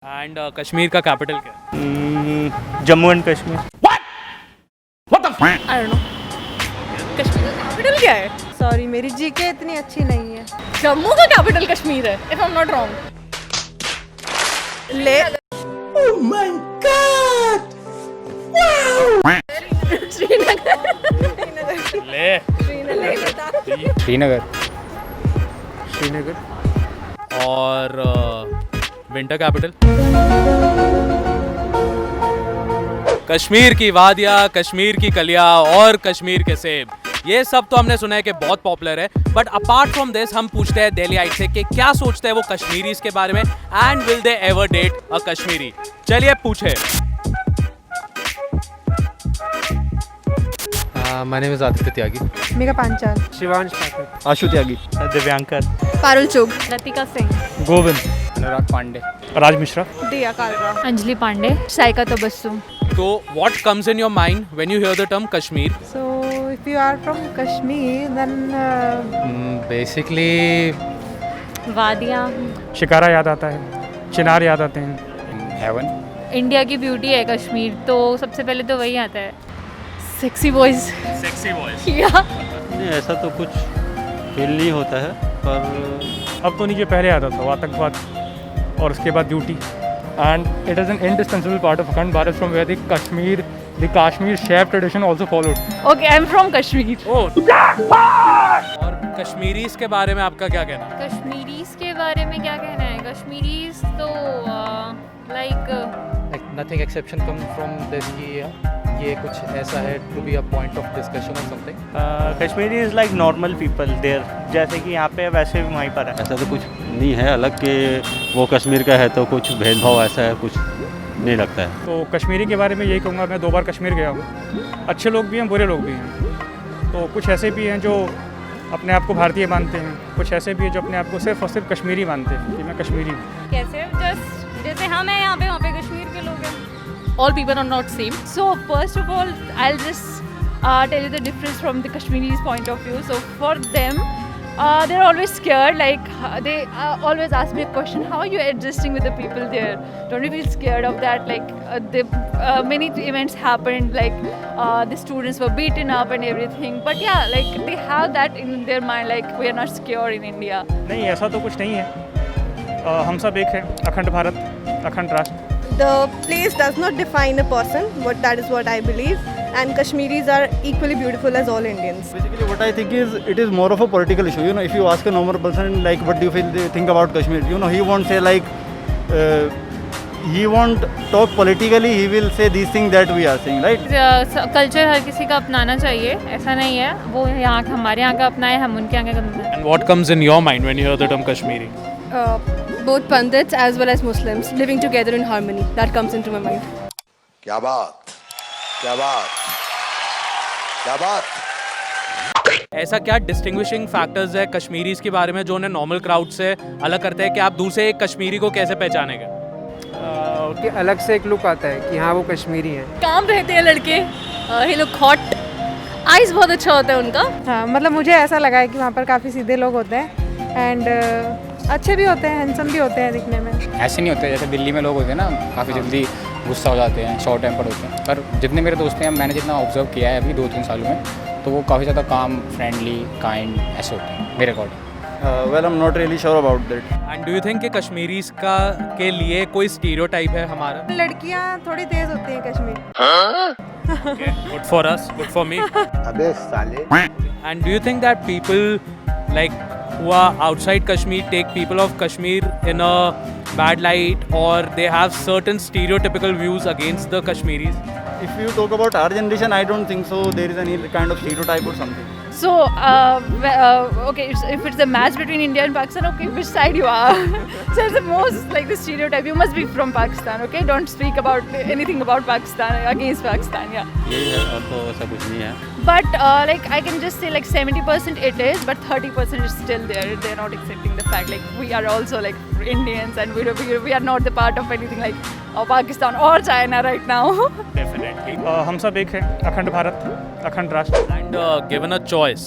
And Kashmir का capital क्या है? Jammu and Kashmir. I don't know. Kashmir का कैपिटल क्या है? सॉरी मेरी जीके इतनी अच्छी नहीं है। जम्मू का कैपिटल कश्मीर है, if I am not wrong. ले ले श्रीनगर। और विंटर कैपिटल? कश्मीर की वादियाँ, कश्मीर की कलियाँ और कश्मीर के सेब, ये सब तो हमने सुना है कि बहुत पॉपुलर है। बट अपार्ट फ्रॉम दिस हम पूछते हैं दिल्लीइट से कि क्या सोचते हैं वो कश्मीरीज के बारे में, and will they ever date a Kashmiri. चलिए पूछे। My name is Aditya Tyagi. मेरा पांचाल। शिवांश पाठक। आशु त्यागी। दिव्यांकर। पारुल चुग। लतिका सिंह। गोविंद। अनुराग पांडे। राज मिश्रा। दिया कालरा। अंजलि पांडे। साइका तबस्सुम। तो what comes in your mind when you here the term Kashmir? So if you are from Kashmir, then basically वादियाँ। शिकारा याद आता है, चिनार याद आते हैं। हेवन। इंडिया की ब्यूटी है कश्मीर, तो सबसे पहले तो वही आता है। Sexy boys. Sexy voice. या नहीं, ऐसा तो कुछ फील नहीं होता है, पर अब तो नहीं, जो पहले आता था वो आतंकवाद और उसके बाद duty. And it is an indispensable part of Akhand Bharat from where the Kashmir chef tradition also followed. Okay, I am from Kashmir. और कश्मीरीज के बारे में आपका क्या कहना है? कश्मीरीज के बारे में क्या कहना है? कश्मीरीज तो like nothing exception come from this कि ये कुछ ऐसा है to be a point of discussion और something. Kashmiri is like normal people there, जैसे कि यहाँ पे वैसे भी वहीं पर है। ऐसा तो कुछ नहीं है अलग कि वो कश्मीर का है तो कुछ भेदभाव ऐसा है, कुछ नहीं लगता है। तो कश्मीरी के बारे में यही कहूँगा, मैं 2 बार कश्मीर गया हूँ। अच्छे लोग भी हैं, बुरे लोग भी हैं। तो कुछ ऐसे भी हैं जो अपने आप को भारतीय मानते हैं, कुछ ऐसे भी हैं जो अपने आप को सिर्फ और सिर्फ कश्मीरी मानते हैं कि मैं कश्मीरी हूँ। कैसे? जस्ट जैसे हम हैं यहाँ पे, वहाँ पे कश्मीर के लोग हैं। All people are not same. So first of all, I'll just tell you the difference from the Kashmiris' point of view. So for them, they're always scared. Like they always ask me a question: How are you adjusting with the people there? Don't you feel scared of that? Like many events happened. Like the students were beaten up and everything. But yeah, like they have that in their mind. Like we are not secure in India. नहीं, ऐसा तो कुछ नहीं है। हम सब एक हैं, अखंड भारत, अखंड राष्ट्र। The place does not define a person, but that is what I believe. And Kashmiris are equally beautiful as all Indians. Basically, what I think is it is more of a political issue. You know, if you ask a normal person like, what do you feel they think about Kashmir? You know, he won't say like, he won't talk politically. He will say these things that we are saying, right? Culture हर किसी का अपनाना चाहिए, ऐसा नहीं है वो यहाँ का हमारे यहाँ का अपनाए, हम उनके यहाँ का अपनाए। And what comes in your mind when you hear the term Kashmiri? Both Pandits as well as Muslims living together in harmony. That comes into my mind. क्या बात, क्या बात, क्या बात। ऐसा क्या डिस्टिंग्विशिंग फैक्टर्स है कश्मीरीज के बारे में जो उन्हें नॉर्मल क्राउड से अलग करते हैं कि आप दूर से एक कश्मीरी को कैसे पहचानेंगे? कि अलग से एक लुक आता है कि हाँ वो कश्मीरी हैं। काम रहते हैं लड़के, ये लोग हॉट, आइज बहुत अच्छा होता है उनका। हाँ, मतलब मुझे ऐसा लगा है कि वहाँ पर काफ़ी सीधे लोग होते हैं एंड अच्छे भी होते हैं, हैंडसम भी होते हैं दिखने में। ऐसे नहीं होते जैसे दिल्ली में लोग होते हैं ना, काफ़ी जल्दी गुस्सा हो जाते हैं, शॉर्ट टेम्पर्ड होते हैं। पर जितने मेरे दोस्त हैं, मैंने जितना ऑब्जर्व किया है अभी 2-3 सालों में, तो वो काफ़ी ज़्यादा काम, फ्रेंडली, काइंड ऐसे होते हैं मेरे according. Well, I'm not really sure about that. And do you think कि कश्मीरीज का के लिए कोई स्टीरियोटाइप है हमारा? लड़कियाँ थोड़ी तेज होती हैं Kashmir. Good for us, good for me. अबे साले। And do you think that people like who are outside Kashmir take people of Kashmir in a bad light, or they have certain stereotypical views against the Kashmiris? If you talk about our generation, I don't think so there is any kind of stereotype or something. So, okay, if it's a match between India and Pakistan, okay, which side you are? So it's the most like the stereotype. You must be from Pakistan, okay? Don't speak about anything about Pakistan, against Pakistan, yeah. यही है, और तो ऐसा कुछ नहीं है। But like I can just say like 70% it is, but 30% is still there. They're not accepting the fact like we are also like Indians and we are not the part of anything like Pakistan or China right now. Definitely. हम सब एक हैं, अखंड भारत, अखंड राष्ट्र। And given a choice,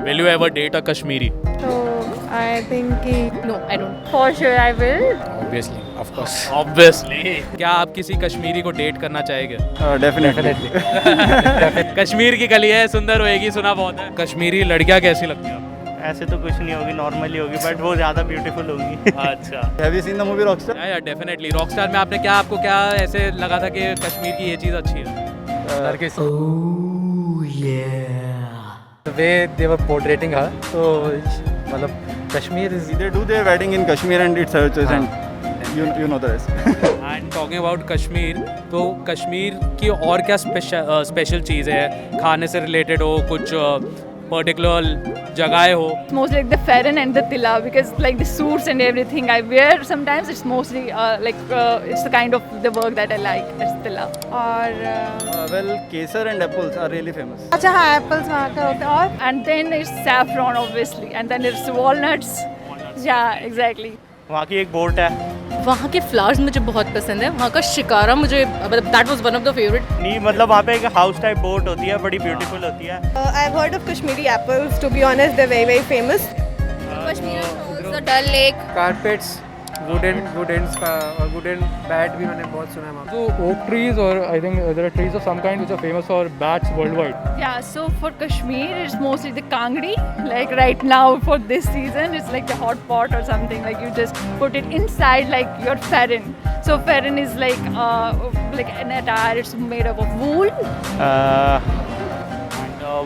will you ever date a Kashmiri? तो I think कि No, I don't. For sure I will. Obviously of course obviously. क्या आप किसी कश्मीरी को डेट करना चाहेंगे? डेफिनेटली कश्मीर की कली है, सुंदर होएगी, सुना बहुत है। कश्मीरी लड़कियां कैसी लगती हैं आपको? ऐसे तो कुछ नहीं होगी, नॉर्मली होगी, बट वो ज़्यादा ब्यूटीफुल होगी। अच्छा, have you seen the movie Rockstar? या डेफिनेटली। रॉकस्टार में आपने क्या, आपको क्या ऐसे लगा था कि कश्मीर की ये चीज़ अच्छी है? The way they were portraying her, so मतलब Kashmir is They do their wedding in Kashmir and it's and you know the rest. And talking about Kashmir, तो कश्मीर की और क्या स्पेशल चीज़ है? खाने से रिलेटेड हो, कुछ पर्टिकुलर जगह हो? Mostly like the Farron and the Tilla, because like the suits and everything I wear sometimes it's mostly it's the kind of the work that I like. It's Tilla. और Well, kesar and apples are really famous. अच्छा हाँ apples वहाँ का होता है और And then it's saffron obviously, and then it's walnuts. Yeah, exactly. वहाँ की एक बोट है, वहाँ के फ्लावर्स मुझे बहुत पसंद है। वहाँ का शिकारा मुझे मतलब that was one of the favourite. नहीं मतलब वहाँ पे एक हाउस टाइप बोट होती है, बड़ी ब्यूटीफुल होती है। I've heard of Kashmiri apples. To be honest, they're very, very famous. Kashmir Dal lake carpets, wooden का और wooden bat भी मैंने बहुत सुना है वहाँ पे। So oak trees, or I think there are trees of some kind which are famous for bats worldwide. Yeah, so for Kashmir it's mostly the kangdi. Like right now for this season it's like the hot pot or something, like you just put it inside like your farron. So farron is like an attire, it's made up of wool.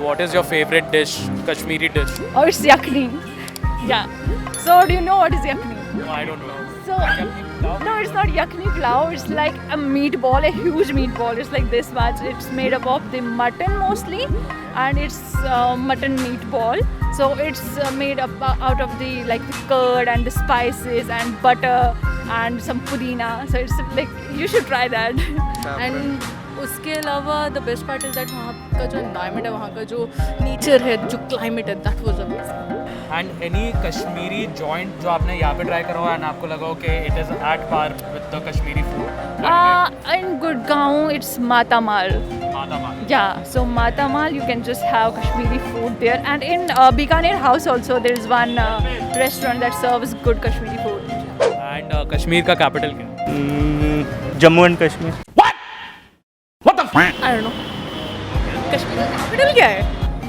What is your favorite dish, Kashmiri dish? Or it's yakni. Yeah. So do you know what is yakni? No, I don't know. So no, it's not yakni pulao. It's like a meatball, a huge meatball. It's like this much. It's made up of the mutton mostly, and it's mutton meatball. So it's made up out of the like the curd and the spices and butter and some pudina. So it's like you should try that. And उसके अलावा the best part is that वहाँ का जो environment है, वहाँ का जो nature है, जो क्लाइमेट है, that was amazing. And any Kashmiri joint जो आपने यहाँ पे ट्राई करा हो एंड आपको लगा हो कि it is at par with the Kashmiri food? In Gurgaon, it's Matamal. Matamal. Yeah, so Matamal, you can just have Kashmiri food there. And in Bikaner House also, there is one restaurant that serves good Kashmiri food. And Kashmir का capital क्या है? Jammu and Kashmir. I don't know Kashmir का capital क्या है?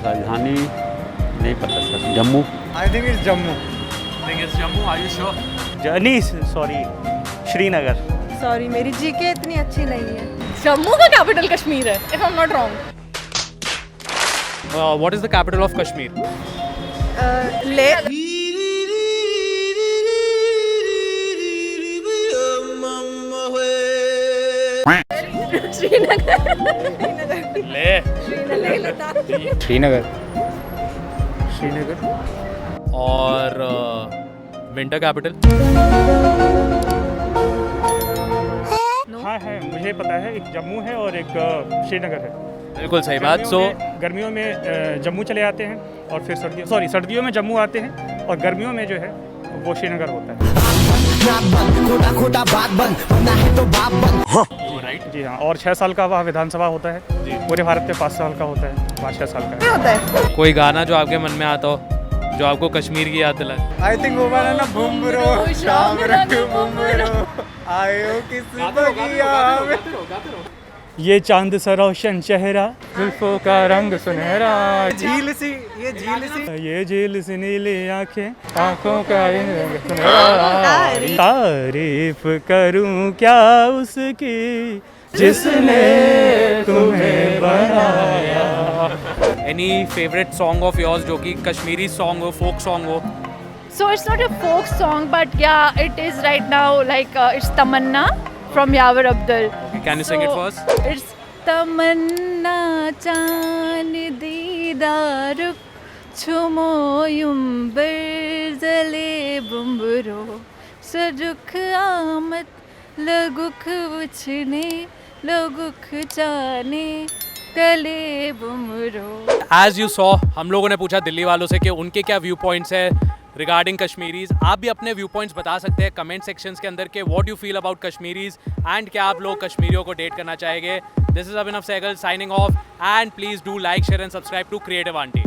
राजधानी नहीं पता sir, Jammu. I think it's Jammu. I think it's Jammu. Are you sure? नहीं सॉरी, श्रीनगर। Sorry, मेरी जीके इतनी अच्छी नहीं है। जम्मू का कैपिटल कश्मीर है, if I am not wrong. What is the capital of Kashmir? ले ले। श्रीनगर। और विंटर कैपिटल? हाँ है, मुझे पता है, एक जम्मू है और एक श्रीनगर है। बिल्कुल सही बात। सो गर्मियों में जम्मू चले आते हैं और फिर सर्दियों में जम्मू आते हैं और गर्मियों में जो है वो श्रीनगर होता है। राइट जी हाँ, और 6 साल का वह विधानसभा होता है। पूरे भारत में 5 साल का होता है, 5-6 साल का होता है। कोई गाना जो आपके मन में आता हो, जो आपको कश्मीर की याद दिलाए? I think वो वाला ना बुम्बरो शाम रख बुम्बरो आयो किस बगिया में। ये चांद सा रोशन चेहरा, जुल्फों का रंग सुनहरा, झील सी, ये झील सी। ये झील सी नीली आंखें, आंखों का ये रंग सुनहरा। तारीफ करूं क्या उसकी जिसने तुम्हें बनाया। Any favourite song of yours जो कि कश्मीरी सॉन्ग हो, फोक सॉन्ग हो? So it's not a folk song, but yeah, it is right now like it's Tamanna from Yavar Abdul. Can you sing it for us? It's Tamanna chan didar chumoyum berzale bumburo saduk amat laguk uchne laguk chane कले बुमरो। As you saw, हम लोगों ने पूछा दिल्ली वालों से कि उनके क्या व्यू पॉइंट्स है रिगार्डिंग कश्मीरीज। आप भी अपने व्यू पॉइंट्स बता सकते हैं कमेंट सेक्शंस के अंदर के what you feel about Kashmiris and क्या आप लोग कश्मीरियों को डेट करना चाहेंगे। This is Abhinav Sehgal signing off and please do like share and subscribe to creative aunty.